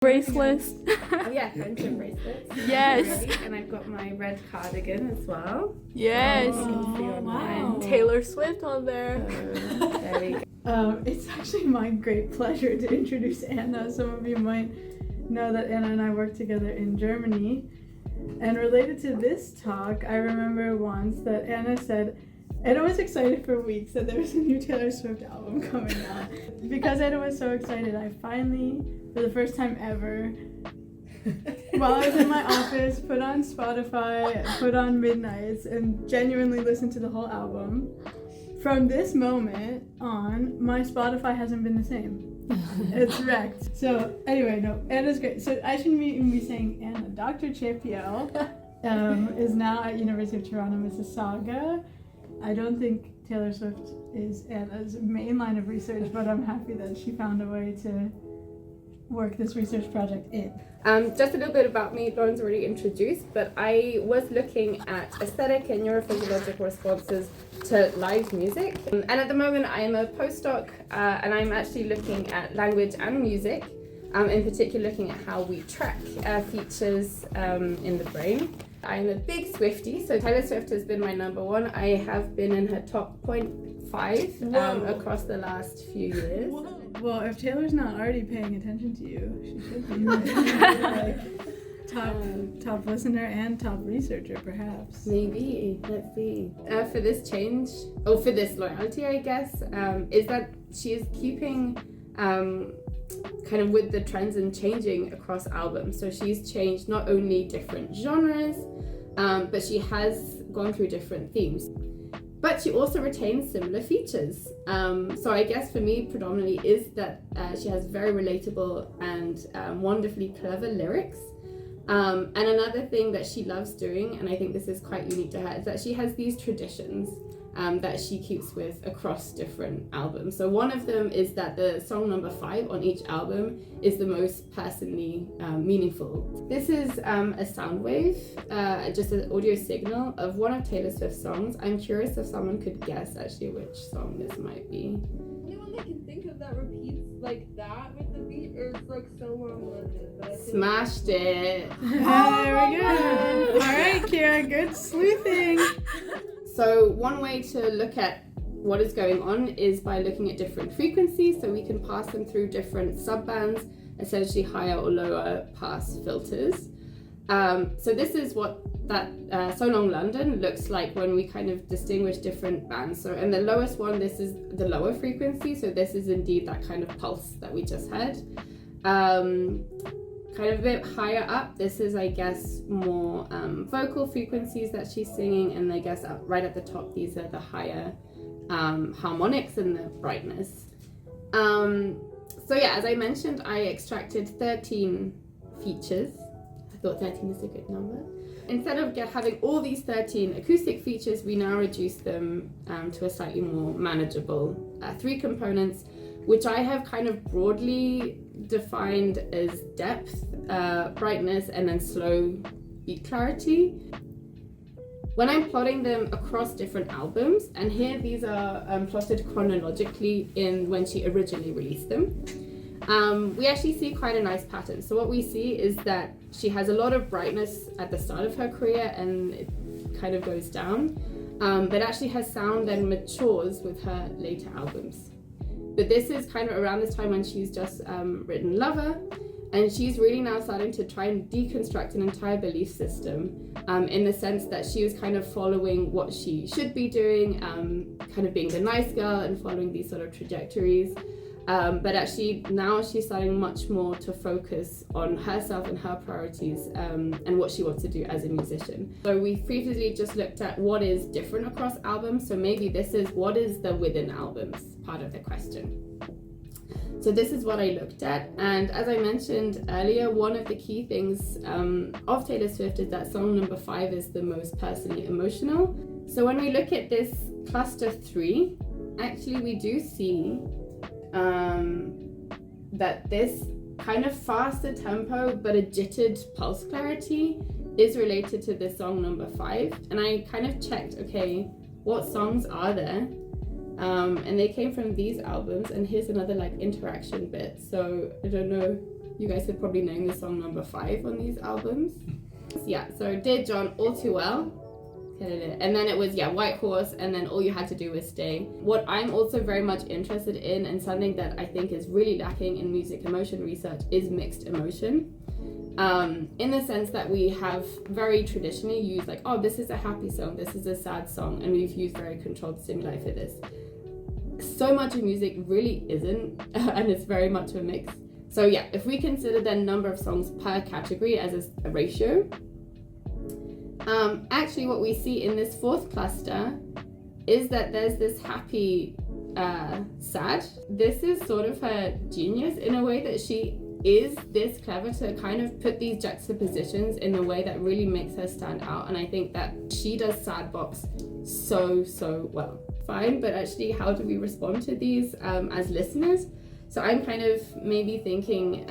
bracelets. Oh yeah, friendship bracelets. Yes. And I've got my red cardigan as well. Yes. You can see on mine. Taylor Swift on there. There we go. It's actually my great pleasure to introduce Anna. Some of you might know that Anna and I work together in Germany. And related to this talk, I remember once that Anna said, Anna was excited for weeks that there was a new Taylor Swift album coming out. Because Anna was so excited, I finally, for the first time ever, while I was in my office, put on Spotify, put on Midnights, and genuinely listened to the whole album. From this moment on, my Spotify hasn't been the same. It's wrecked. So anyway, no, Anna's great. So I shouldn't even be saying Anna. Dr. Chipiel is now at University of Toronto, Mississauga. I don't think Taylor Swift is Anna's main line of research, but I'm happy that she found a way to work this research project in. Just a little bit about me. Lauren's already introduced, but I was looking at aesthetic and neurophysiological responses to live music. And at the moment I am a postdoc and I'm actually looking at language and music, in particular looking at how we track features in the brain. I'm a big Swiftie, so Taylor Swift has been my number one. I have been in her top 0.5 across the last few years. Whoa. Well, if Taylor's not already paying attention to you, she should be like top listener and top researcher, perhaps. Maybe. Let's see. For this change, for this loyalty, I guess, is that she is keeping kind of with the trends and changing across albums. So she's changed not only different genres, but she has gone through different themes. But she also retains similar features. So I guess for me, predominantly is that she has very relatable and wonderfully clever lyrics. And another thing that she loves doing, and I think this is quite unique to her, is that she has these traditions that she keeps with across different albums. So one of them is that the song number 5 on each album is the most personally meaningful. This is a sound wave, just an audio signal of one of Taylor Swift's songs. I'm curious if someone could guess actually which song this might be. Anyone that can think of that repeats like that with the beat, or it's like so long winded. Smashed it. There we go. All right, Kira, good sleuthing. So one way to look at what is going on is by looking at different frequencies, so we can pass them through different subbands, essentially higher or lower pass filters. So this is what that So Long London looks like when we kind of distinguish different bands. So in the lowest one, this is the lower frequency, so this is indeed that kind of pulse that we just had. Kind of a bit higher up, this is, I guess, more vocal frequencies that she's singing, and I guess right at the top, these are the higher harmonics and the brightness. So yeah, as I mentioned, I extracted 13 features. I thought 13 is a good number. Instead of having all these 13 acoustic features, we now reduce them to a slightly more manageable 3 components, which I have kind of broadly defined as depth, brightness, and then slow beat clarity. When I'm plotting them across different albums, and here these are plotted chronologically in when she originally released them, we actually see quite a nice pattern. So what we see is that she has a lot of brightness at the start of her career and it kind of goes down, but actually her sound then matures with her later albums. But this is kind of around this time when she's just written Lover, and she's really now starting to try and deconstruct an entire belief system in the sense that she was kind of following what she should be doing, kind of being the nice girl and following these sort of trajectories. But actually now she's starting much more to focus on herself and her priorities and what she wants to do as a musician. So we previously just looked at what is different across albums, so maybe this is what is the within albums part of the question. So this is what I looked at, and as I mentioned earlier, one of the key things of Taylor Swift is that song number 5 is the most personally emotional. So when we look at this cluster 3, actually we do see that this kind of faster tempo but a jittered pulse clarity is related to this song number 5. And I kind of checked, okay, what songs are there? And they came from these albums, and here's another like interaction bit. So I don't know You guys could probably name the song number 5 on these albums. Yeah, so Dear John, All Too Well. And then it was, White Horse, and then All You Had to Do Was Stay. What I'm also very much interested in, and something that I think is really lacking in music emotion research, is mixed emotion. In the sense that we have very traditionally used like, oh, this is a happy song, this is a sad song, and we've used very controlled stimuli for this. So much of music really isn't, and it's very much a mix. So yeah, if we consider the number of songs per category as a ratio, actually what we see in this 4th cluster is that there's this happy, sad. This is sort of her genius in a way, that she is this clever to kind of put these juxtapositions in a way that really makes her stand out. And I think that she does sad bops so well. Fine, but actually how do we respond to these as listeners? So I'm kind of maybe thinking,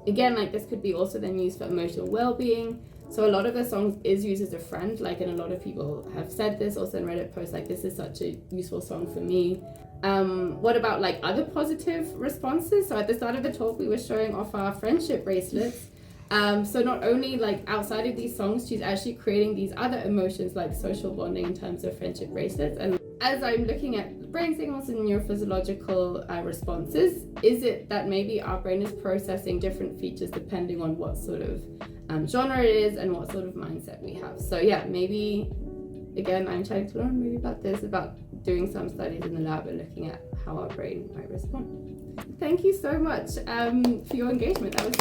again, like this could be also then used for emotional well-being. So a lot of the songs is used as a friend, like, and a lot of people have said this also in Reddit posts, like, this is such a useful song for me. What about like other positive responses? So at the start of the talk, we were showing off our friendship bracelets. So not only like outside of these songs, she's actually creating these other emotions like social bonding in terms of friendship bracelets. And as I'm looking at brain signals and neurophysiological responses, is it that maybe our brain is processing different features depending on what sort of genre it is and what sort of mindset we have? So yeah, maybe, again, I'm trying to learn really about this, about doing some studies in the lab and looking at how our brain might respond. Thank you so much for your engagement. That was